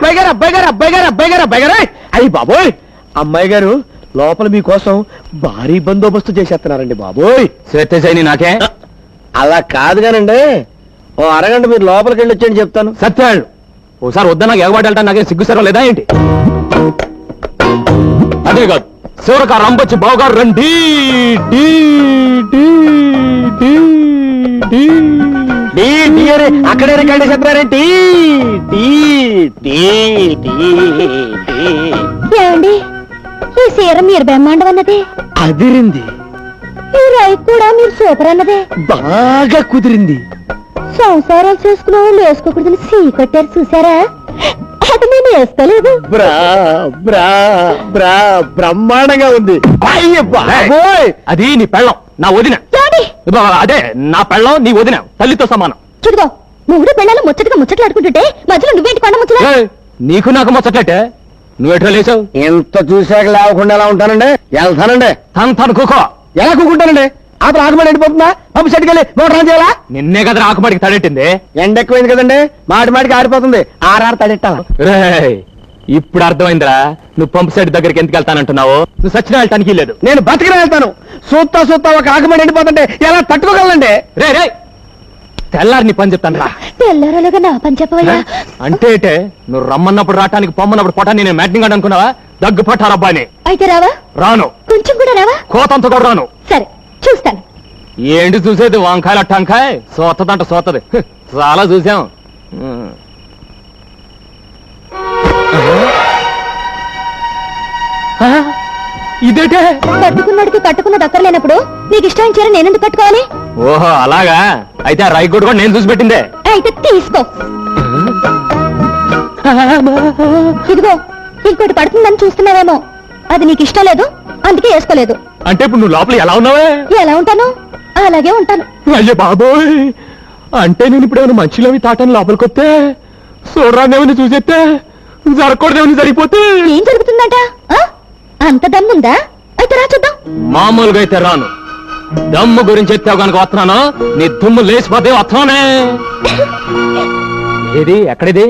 అబ్బాయి గారు అబ్బాయి గారు అబ్బాయి గారు అబ్బాయి గారు అబ్బాయి గారు అయ్యి బాబోయ్ అమ్మాయి గారు లోపల మీకోసం భారీ బందోబస్తు చేసేస్తున్నారండి బాబోయ్. శ్వేతశైని నాకే అలా కాదు కానండి, ఓ అరగంట మీరు లోపలికి వెళ్ళి వచ్చాయని చెప్తాను. సత్యాళ్ళు ఓసారి వద్దా నాకు ఎగబాటు వెళ్తాను, నాకేం సిగ్గు సర్వ లేదా ఏంటి? అదే కాదు శివరక రంబొచ్చి బావగారు రండి. అక్కడే రికార్డు చెప్తారేంటి? ఏమండి ఈ సీర మీరు బ్రహ్మాండం అన్నదే అదిరింది, ఈ రైట్ కూడా మీరు సూపర్ అన్నదే బాగా కుదిరింది. సంసారాలు చేసుకునే వాళ్ళు వేసుకోకూడదని సీ కట్టారు చూసారా, అది నేను వేసుకోలేదు. బ్రా బ్రా బ్రా బ్రహ్మాండంగా ఉంది. అయ్య బాబోయ్, అది నీ పెళ్ళం, నా వదిన. అదే నా పెళ్ళం, నీ వదిన, తల్లితో సమానం. చూడుకో మూడు పిల్లలు ముచ్చటగా ముచ్చట్లాడుకుంటుంటే మధ్యలో నువ్వేంటి కొండ ముచ్చట? నీకు నాకు ముచ్చట్లే, నువ్వెట్లా లేచావు? ఎంత చూశాక లేవకుండా ఎలా ఉంటానండి? వెళ్తానండి. తను కుకో. ఎలా కూకుంటానండి? అప్పుడు ఆకుమాడి ఎండిపోతుందా? పంపు సెట్కి వెళ్ళి మోటార్ ఆన్ చేయాలా? నిన్నే కదా ఆకుమాడికి తడెట్టింది. ఎండ ఎక్కువైంది కదండి, మాటి మాటికి ఆరిపోతుంది. ఆరారు తడెట్టాలా? రేయ్ ఇప్పుడు అర్థమైందిరా, నువ్వు పంపు సెట్ దగ్గరికి ఎందుకు వెళ్తానంటున్నావు? నువ్వు సచిన వెళ్ళటానికి లేదు. నేను బతికిన వెళ్తాను. సూత్తా సూత్తా ఒక ఆకుమాడి ఎండిపోతుంటే ఎలా తట్టుకోగలండి? రే రే తెల్లారి నీ పని చెప్తాను రా. తెల్లారలాగా నా పని చెప్పవయ్యా. అంటే నువ్వు రమ్మన్నప్పుడు రావటానికి పొమ్మన్నప్పుడు పొటాన్ని నేను మ్యాటింగ్ అని అనుకున్నావా? దగ్గు పట్టారబ్బాయిని. అయితే రావా? రాను. కొంచెం కూడా రావా? కోతంత కూడా రాను. సరే చూస్తాను. ఏంటి చూసేది? వంకాయలు అట్టంకాయ సోతదంట సోతది. చాలా చూసాం. ఇదేటే కట్టుకున్నాడికి కట్టుకున్న దక్కర్లేనప్పుడు నీకు ఇష్టం చీర నేనెందుకు కట్టుకోవాలి? ఓహో అలాగా, అయితే ఆ రైకోడ్ కూడా నేను చూసి పెట్టిందే. అయితే తీసుకో. ఇదిగో ఇంకోటి పడుతుందని చూస్తున్నావేమో, అది నీకు ఇష్టం లేదు అందుకే వేసుకోలేదు. అంటే ఇప్పుడు నువ్వు లోపల ఎలా ఉన్నావే? ఎలా ఉంటాను అలాగే ఉంటాను. అయ్యో బాబోయ్, అంటే నేను ఇప్పుడు ఏమైనా మంచిలోవి తాటాను లోపలికి వస్తే చూడరాదేమని చూసేస్తే జరగకూడదేమని జరిగిపోతే ఏం జరుగుతుందట? అంత దమ్ముందా? అయితే రా చూద్దాం. మామూలుగా అయితే రాను, దమ్ము గురించి ఎత్తావు కనుక వస్తున్నాను. నీ దుమ్ము లేచిపోతే వస్తున్నానే. ఏది ఎక్కడిది?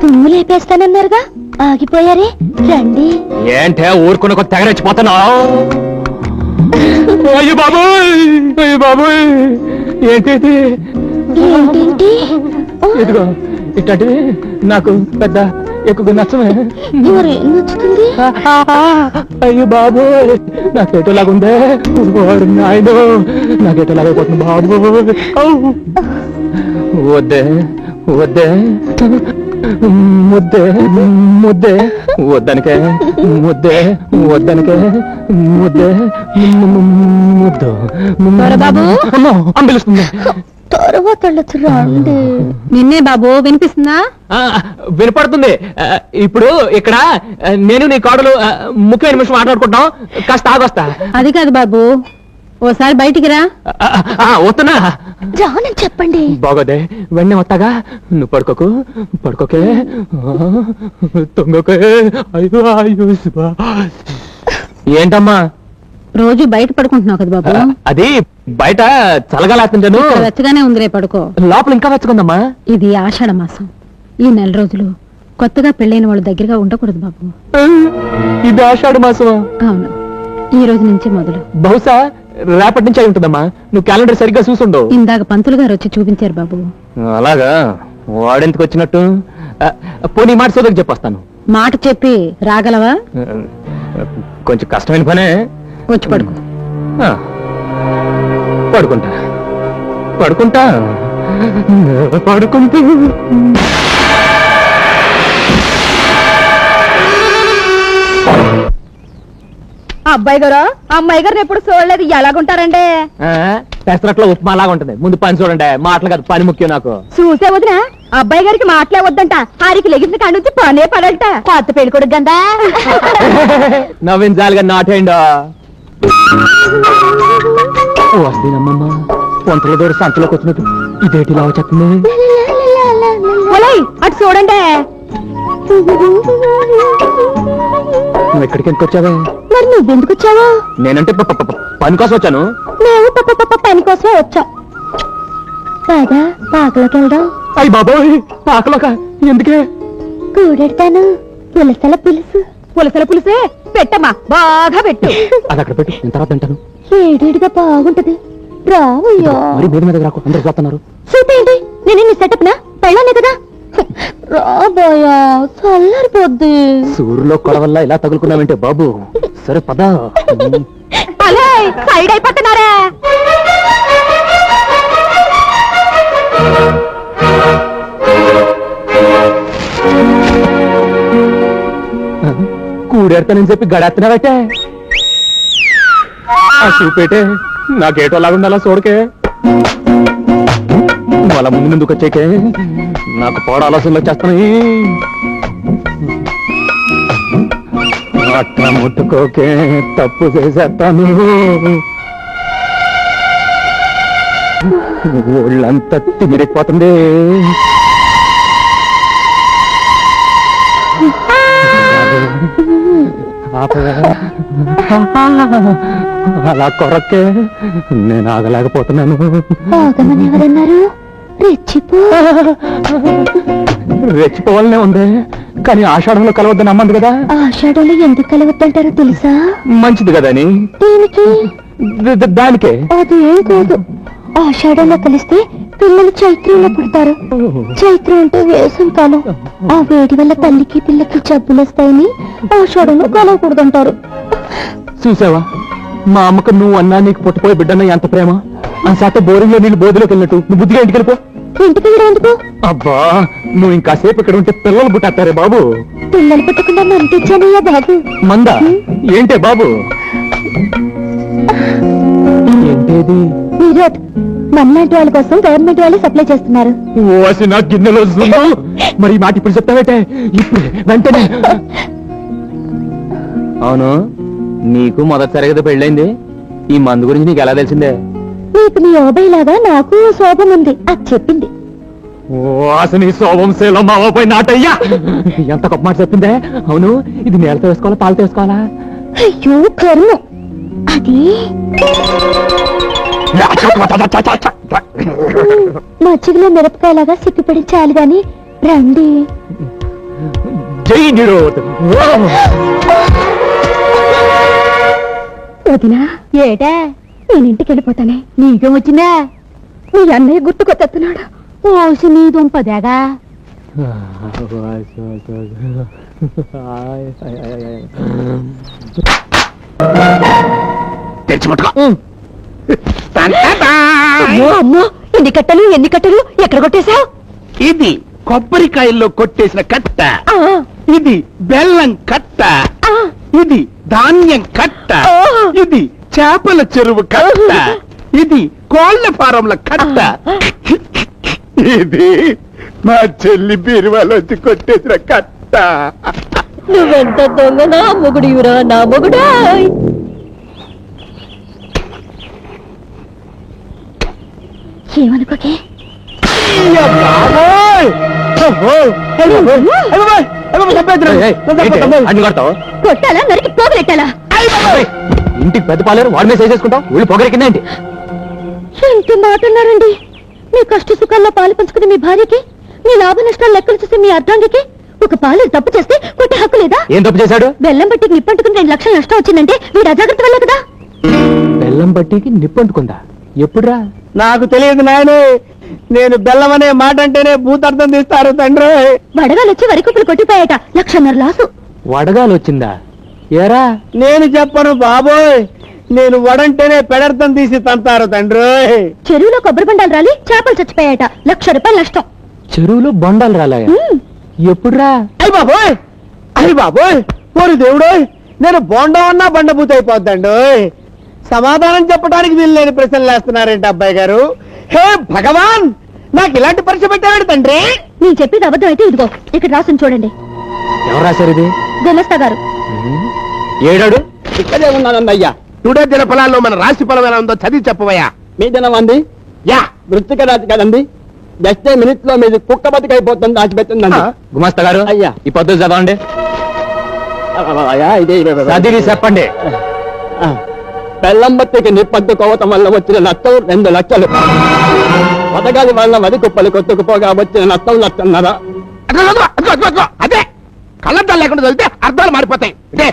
దుమ్ము లేపేస్తానన్నారుగా, ఆగిపోయారే రండి. ఏంటే ఊరుకున్న కొద్ది తెగరెచ్చిపోతున్నావు? అయ్యో బాబోయ్, అయ్యో బాబోయ్, ఏంటి ఏంటేంటి? ఇదిగో ఇట్లాంటివి నాకు పెద్ద ఎక్కువ నచ్చమే. మరేం నచ్చుతుంది? అయ్యో బాబోయ్, నాకేటోలాగుందే. నాయన నాకేటోలాగైపోతుంది బాబోయ్. వద్దే వద్దే ముద్దే ముద్దే వద్దనికే ముద్దే వద్దనికే ముద్దే ముద్దు బాబు అంబిలుస్తుంది. తర్వాత రండి. నిన్నే బాబు వినిపిస్తుందా? వినపడుతుంది. ఇప్పుడు ఇక్కడ నేను నీ కోడలు ముఖ్యమైన నిమిషం మాట్లాడుకుంటాం, కాస్త ఆగొస్తా. అది కాదు బాబు, ఓసారి బయటికి రా. వస్తున్నా. రానని చెప్పండి. బాగోదే, వెంటనే వస్తాగా. నువ్వు పడుకోకు, పడుకోకే, తొంగకే. అయ్యో అయ్యో ఏంటమ్మా రోజు బయట పడుకుంటున్నావు కదా బాబు? అది బయట చల్లగాలేస్తుంటాను. వెచ్చగానే ఉంది, రే పడుకో. లోపల ఇంకా వెచ్చకుందమ్మా. ఇది ఆషాఢ మాసం, ఈ నెల రోజులు కొత్తగా పెళ్ళైన వాళ్ళ దగ్గరగా ఉండకూడదు బాబు. ఇది ఆషాఢ మాసం? అవును, ఈ రోజు నుంచి మొదలు. బహుశా రేపటి నుంచి అయి ఉంటుందమ్మా. నువ్వు క్యాలెండర్ సరిగ్గా చూసుండవు. ఇందాక పంతులు గారు వచ్చి చూపించారు బాబు. అలాగా, వాడెందుకు వచ్చినట్టు? పోనీ మాట సోదరికి చెప్పొస్తాను. మాట చెప్పి రాగలవా? కొంచెం కష్టమైన పనే. వచ్చి పడుకో. పడుకుంటా పడుకుంటా పడుకుంటూ. అబ్బాయి గారు అమ్మాయి గారిని ఎప్పుడు చూడలేదు, ఎలాగుంటారండి? పెసరట్లో ఉప్మా లాగా ఉంటుంది. ముందు పని చూడండి, మాటలు కాదు పని ముఖ్యం నాకు. చూసే వదిన, అబ్బాయి గారికి మాటలే వద్దంట, ఆరికి లెగిసిన కాడి నుంచి పనే పడంట. కొత్త పెళ్లి కొడుకు గందా. నవ్వించాలిగా నాటేయండా. వస్తేనమ్మమ్మ వంటల దూర సంతలోకి వచ్చినట్టు ఇదేటి ఇలా వచ్చేస్తుంది. అటు చూడండి. నువ్వు ఎక్కడికి ఎందుకు వచ్చావే? మరి నువ్వెందుకు వచ్చావా? నేనంటే పని కోసం వచ్చాను. మేము పని కోసమే వచ్చాం. కాదా పాకలోకి వెళ్దాం. అయ్యి బాబోయ్ పాకలోక ఎందుకే? కూడెడతాను. పులసల పులుసు. పులసల పులుసే పెట్టమ్మా, బాగా పెట్టు. అది అక్కడ పెట్టు, నేను తర్వాత తింటాను. ఏడేడిగా బాగుంటది. రావయ్యా. మరి మీద మీద రాకు, అందరు చూస్తున్నారు. చూపేంటి, నేనే నీ సెటప్ నా పెళ్ళానే కదా. రాబోయా, చల్లారిపోద్ది. సూర్యులో కొడవల్ల ఇలా తగులుకున్నావంటే బాబు. సరే పద. అలే సైడ్ అయిపోతున్నారా? కూడెడతానని చెప్పి గడేస్తున్నావైతే చూపేటే నాకేటో లాగుండాలా చూడకే. వాళ్ళ ముందు ముందుకు వచ్చేకే నాకు పోడ ఆలోచనలు వచ్చేస్తున్నాయి. అట్లా ముట్టుకోకే, తప్పు చేసేస్తాను. ఒళ్ళంతా తిమిరిపోతుంది. అలా కొరకే నేను ఆగలేకపోతున్నాను. ఆగమని ఎవరన్నారు? రెచ్చిపోవాలనే ఉంది, కానీ ఆషాఢంలో కలవద్దని అమ్మంది కదా. ఆషాఢంలో ఎందుకు కలవద్దంటారో తెలుసా? మంచిది కదా అని. దీనికి దానికే అదేం కాదు. ఆషాఢంలో కలిస్తే పిల్లలు చైత్రంలో పుడతారు. చైత్రం అంటే వేసం కాలం. ఆ వేడి వల్ల తల్లికి పిల్లకి జబ్బులు వస్తాయని ఆషాఢంలో కలవకూడదంటారు. చూసావా, మా అమ్మకు నువ్వు అన్నా నీకు పుట్టపోయే బిడ్డన్న ఎంత ప్రేమ. ఆ శాత బోరింగ్ లో నీళ్ళు బోధిలోకి వెళ్ళినట్టు నువ్వు బుద్ధిగా ఇంటికి వెళ్ళిపో. ఇంటికి ఎందుకు? అబ్బా, నువ్వు ఇంకాసేపు ఇక్కడ ఉంటే పిల్లలు పుట్టేస్తారే బాబు. పిల్లలు పుట్టకుండా మంటించానయ్యా బాబు. మందా ఏంటే బాబు? ఏంటేది? మీరేట్ మనలాంటి వాళ్ళ కోసం గవర్నమెంట్ వాళ్ళు సప్లై చేస్తున్నారు. ఓసి నా గిన్నెలో మరి ఈ మాట ఇప్పుడు చెప్తావేటే? ఇప్పుడు వెంటనే. అవును, నీకు మొదటిసారి కదా పెళ్ళైంది. ఈ మందు గురించి నీకు ఎలా తెలిసిందే? నీకు నీ ఓబై లాగా నాకు శోభం ఉంది, అది చెప్పింది. నీ శోభం శీలం మా ఓబై నాటయ్యా. ఎంత గొప్ప మాట చెప్పిందే. అవును, ఇది నేలతో వేసుకోవాలా పాలతో వేసుకోవాలా? అయ్యో కర్మ, అది మజ్జిగలో మిరపకాయలాగా సిప్పిపడి చాలు గాని రండి. జై నిరోధ్. వదినా ఏటా? నేను ఇంటికి వెళ్ళిపోతానే. నీకేం వచ్చిందా? నీ అన్నయ్య గుర్తుకొస్తున్నాడు. ఓసి నీ దుంపదేగా. అమ్మో, ఎన్ని కట్టలు ఎక్కడ కొట్టేశావు? ఇది కొబ్బరికాయల్లో కొట్టేసిన కట్ట, ఇది బెల్లం కట్ట, ఇది ధాన్యం కట్ట, ఇది చేపల చెరువు కట్ట, ఇది కోళ్ల ఫారంల కట్ట, ఇది మా చెల్లి బీరువాలోంచి కొట్టేసిన కట్ట. నువ్వెంత దొంగ నా మొగుడివిరా, నా మొగుడా. ఏమనుకోకే. కొట్టాలా నరికి పోగలెట్టాలా? ఇంటికి పెద్ద పాలేరు వాడి మీద చేసేసుకుంటావు. వీళ్ళు పొగరెక్కిందేంటి? ఎంత మాట్లాడారండి. మీ కష్ట సుఖాల్లో పాలు పంచుకుని మీ భార్యకి, మీ లాభ నష్టాలు లెక్కలు చూసి మీ అర్ధాంగికి ఒక పాలు తప్పు చేస్తే కొట్టే హక్కు లేదా? ఏం తప్పు చేశాడు? బెల్లం బట్టికి నిప్పంటుకుని 2 లక్షలు నష్టం వచ్చిందంటే వీడు అజాగ్రత్త వల్లే కదా. బెల్లం బట్టికి నిప్పంటుకుందా? ఎప్పుడురా? నాకు తెలియదు నాయనే. నేను బెల్లం అనే మాట అంటేనే భూతార్థం తీస్తారు తండ్రి. వడగాలు వచ్చి వరి కుప్పలు కొట్టిపోయాట. 1.5 లక్షల లాసు. వడగాలు వచ్చిందా? ఏరా? నేను చెప్పను బాబోయ్. నేను వడంటేనే పెడర్థం తీసి తంతారు తండ్రి. చెరువులో కొబ్బరి బండాలు రాలి చేపలు చచ్చిపోయాట. 1 లక్ష రూపాయలు నష్టం. చెరువులో బండాలు రాలాయా? ఎప్పుడురా? అయ్య బాబోయ్, అయ్య బాబోయ్, ఓరి దేవుడోయ్, నేను బోండం అన్నా బండబూత అయిపోద్దండి. సమాధానం చెప్పడానికి వీల్లేని ప్రశ్నలు వేస్తున్నారేంటి అబ్బాయి గారు? హే భగవాన్, నాకు ఇలాంటి పరీక్ష పెట్టాడు తండ్రి. నేను చెప్పేది అబద్ధం అయితే ఇదిగో ఇక్కడ రాసుని చూడండి. ఎవరు రాశారు ఇది? గుమస్తా గారు. ఏడాడు? ఇక్కడే ఉన్నానన్నయ్యా. టుడే దిన ఫలాల్లో మన రాశి ఫలం ఎలా ఉందో చదివి చెప్పవయ్యా. మీ దినం అంది యా, వృత్తిక రాశి కదండి. జస్ట్ మినిట్ లో మీది కుక్క బతికైపోతుంది దాచిపెట్టిందండి. గుమస్తా గారు, అయ్యా. ఈ పద్ధతి చదవండి. ఇదే చదివి చెప్పండి. బెల్లం బత్తికి నిప్పంటుకోవటం వల్ల వచ్చిన నష్టం 2 లక్షలు. పథకాల వల్ల వరి కుప్పలు కొట్టుకుపోగా వచ్చిన నష్టం లక్షన్నర. అదే కళ్ళద్దాలు లేకుండా చదివితే అర్థాలు మారిపోతాయి. ఇదే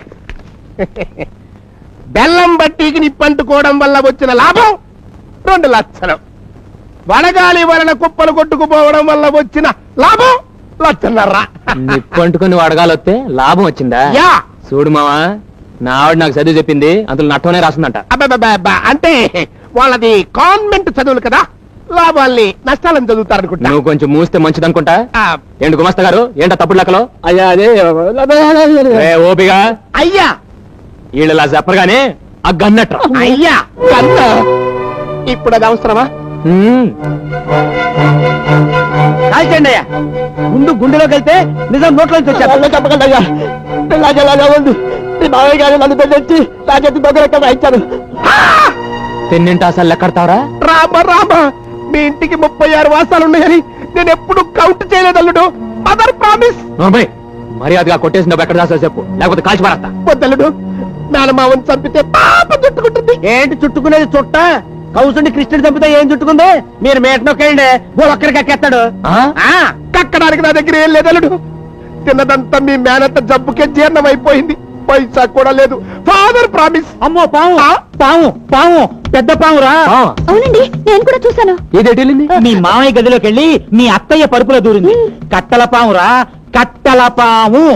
బెల్లం బట్టీకి నిప్పంటుకోవడం వల్ల వచ్చిన లాభం 2 లక్షలు. వడగాలి వలన కుప్పలు కొట్టుకుపోవడం వల్ల వచ్చిన లాభం 1,50,000. నిప్పంటుకుని వడగాలొస్తే లాభం వచ్చిందా? యా. చూడు మావా, నా ఆవిడ నాకు చదువు చెప్పింది, అంతలో నట్టనే రాస్తుందంట. అబ్బా అంటే వాళ్ళది కాన్వెంట్ చదువులు కదా, లాభాల్ని నష్టాలను చదువుతారనుకుంటా. నువ్వు కొంచెం మూస్తే మంచిదనుకుంటా. ఆ, ఏంటి గుమస్తా గారు, ఏంటో తప్పుడు లెక్కలో? అయ్యా అదే ఓపిగా అయ్యా వీళ్ళలా చెప్పరుగానే ఆ గన్నట్రా. అయ్యా కన్న ఇప్పుడు అది అవసరమా? కాల్చండి అయ్యా, ముందు గుండెలోకి వెళ్తే నిజం నోట్లోంచి వచ్చారు. చెప్పకండి అయ్యా, ఇలాగెలాగా ఉంది. మీ మావయ్య గారు నన్ను పెట్టి నా చేతి దగ్గర రాయించారు. తిన్నింటి అసలు లెక్కడతావరా? రామ మీ ఇంటికి 36 వాసాలు ఉన్నాయని నేను ఎప్పుడు కౌంట్ చేయలేదు అల్లుడు. Mother promise. మర్యాదగా కొట్టేసి నువ్వు ఎక్కడ రాసా చెప్పు, లేకపోతే కాల్చి పారేస్తా. వద్దల్లుడు, మేనమావని చంపితే పాప చుట్టుకుంటుంది. ఏంటి చుట్టుకునేది? చుట్ట కౌసుని కృష్ణుడు చంపితే ఏం చుట్టుకుంది? మీరు మేట నొక్కేయండి, ఒక్కరికి ఎక్కేస్తాడు. కక్కడానికి నా దగ్గర ఏం లేదల్లుడు. తిన్నదంతా మీ మేనత్త జబ్బుకే జీర్ణం అయిపోయింది, పైసా కూడా లేదు. Father promise. అమ్మో పాము పాము పాము పెద్ద పామురా. అవునండి, నేను కూడా చూశాను. ఏదేటెళ్ళింది? మీ మామయ్య గదిలోకి వెళ్ళి మీ అత్తయ్య పరుపులో దూరింది. కట్టల పామురా, కట్టల పాము.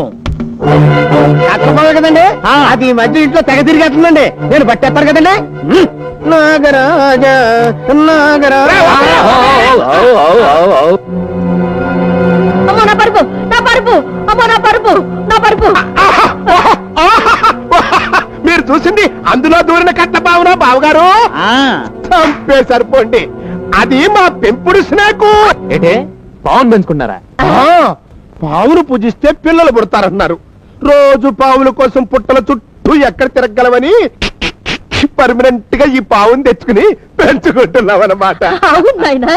అక్కపోవే కదండి, అది ఈ మధ్య ఇంట్లో తెగ తిరిగేస్తుందండి. నేను పట్టేస్తారు కదండి. నాగరాజ నాగరాజ. అమ్మో నా పరుపు, నా పరుపు, అమ్మో నా పరుపు, నా పరుపు. మీరు చూసింది అందులో దూరిన కట్టపావునా బావగారు? చంపే సరిపోండి, అది మా పెంపుడు స్నేకు. ఏంటే పావును పెంచుకున్నారా? పావును పూజిస్తే పిల్లలు పుడతారన్నారు. రోజు పావుల కోసం పుట్టల చుట్టూ ఎక్కడ తిరగలవని పర్మనెంట్ గా ఈ పావును తెచ్చుకుని పెంచుకుంటున్నాం అన్నమాట. అవునాయనా,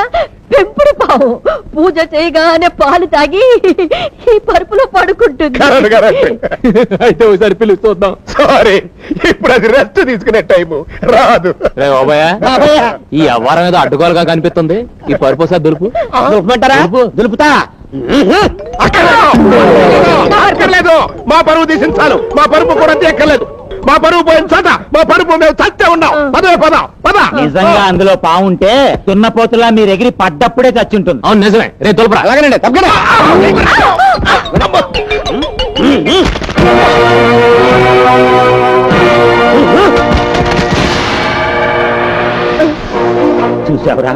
పెంపుడు పావు పూజ చేయగానే పాలు తాగి ఈ పరుపులో పడుకుంటుంది. అయితే ఒకసారి పిలుస్తూ చూద్దాం. సారీ, ఇప్పుడు అది రెస్ట్ తీసుకునే టైము రాదు. ఈ అవ్వారం ఏదో అడ్డుకోలుగా కనిపిస్తుంది. ఈ పరుపు సార్ దులుపు. దులుపుమంటారా? దులుపుతా. అక్కర్లేదు, మా పరువు తీసించాలు. మా పరుపు కూడా ఎక్కర్లేదు. మా పరువు పోయిన చోట మా పరుపు మేము చచ్చే ఉన్నాం. పదవే పద. నిజంగా అందులో పావుంటే దున్నపోతులా మీరు ఎగిరి పడ్డప్పుడే చచ్చుంటుంది. అవును నిజమే, రే దులుపురా. అలాగేనండి, తప్పకుండా. చూసావురా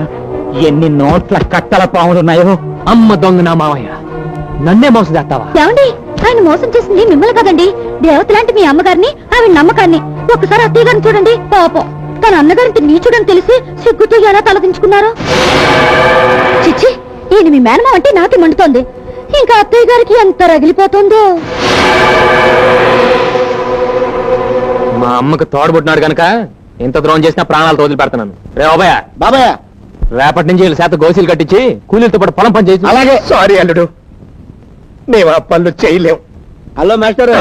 ఎన్ని నోట్ల కట్టల పాములున్నాయో. అమ్మ దొంగ నా మావయ్య, నన్నే మోసం చేస్తావా? ఏమండి, ఆయన మోసం చేసింది మిమ్మల్ని కదండి, దేవత లాంటి మీ అమ్మగారిని, ఆవిడ నమ్మకాన్ని. ఒక్కసారి అత్తయ్య గారిని చూడండి, పాపం తన అన్నగారింటి నీచుడని తెలిసి సిగ్గుతో ఎలా తలదించుకున్నారో. చిచ్చి, ఈయన మీ మేనమా అంటే నాకే మండుతోంది. ఇంకా అత్తయ్య గారికి ఎంత రగిలిపోతుందో. మా అమ్మకు తోడబుట్టినాడు కనుక ఎంత ద్రోహం చేసినా ప్రాణాలు వదిలి పెడతాను. రే బాబాయ్, బాబాయ్ రేపటి నుంచి వీళ్ళ శాత గోసీలు కట్టించి కూలీలతో పాటు పొలం పని చేసి. అలాగే. సారీ అల్లుడు, మేము ఆ పనులు చేయలేం. హలో మాస్టర్,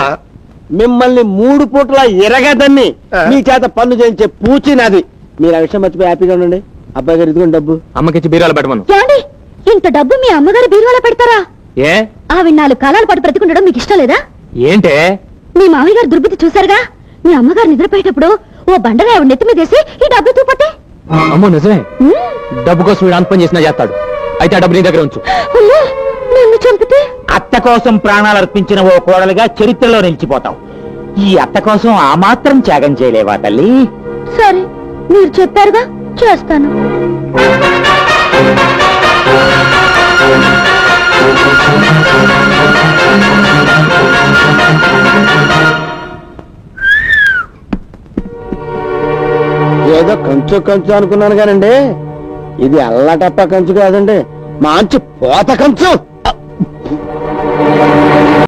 మిమ్మల్ని 3 పూట్ల ఎరగదని మీ చేత పనులు చేయించే పూచి నాది. మీరు ఆ విషయం మర్చిపోయి హ్యాపీగా ఉండండి. అబ్బాయి గారు ఇదిగోండి డబ్బు. అమ్మకిచ్చి బీరాలు పెట్టమను. ఏమండి, ఇంత డబ్బు మీ అమ్మగారు బీరువాలో పెడతారా? ఏ ఆవిడ 4 కాలాల పాటు బ్రతికుండడం మీకు ఇష్టం లేదా? ఏంటే మీ మామయ్య గారు దుర్బుద్ధి చూశారుగా. మీ అమ్మగారు నిద్రపోయేటప్పుడు ఓ బండగా ఆవిడ నెత్తి మీదేసి ఈ డబ్బు తూపతే. అమ్మో నిజమే, డబ్బు కోసం వీడు అంత పని చేసినా చేస్తాడు. అయితే ఆ డబ్బు నీ దగ్గర ఉంచు. నన్ను చంపితే అత్త కోసం ప్రాణాలు అర్పించిన ఓ కోడలుగా చరిత్రలో నిలిచిపోతావు. ఈ అత్త కోసం ఆ మాత్రం త్యాగం చేయలేవా తల్లి? సరే, మీరు చెప్పారుగా, చేస్తాను. ఏదో కంచు అనుకున్నాను కానండి, ఇది అల్లటప్ప కంచు కాదండి, మంచి పోత కంచు.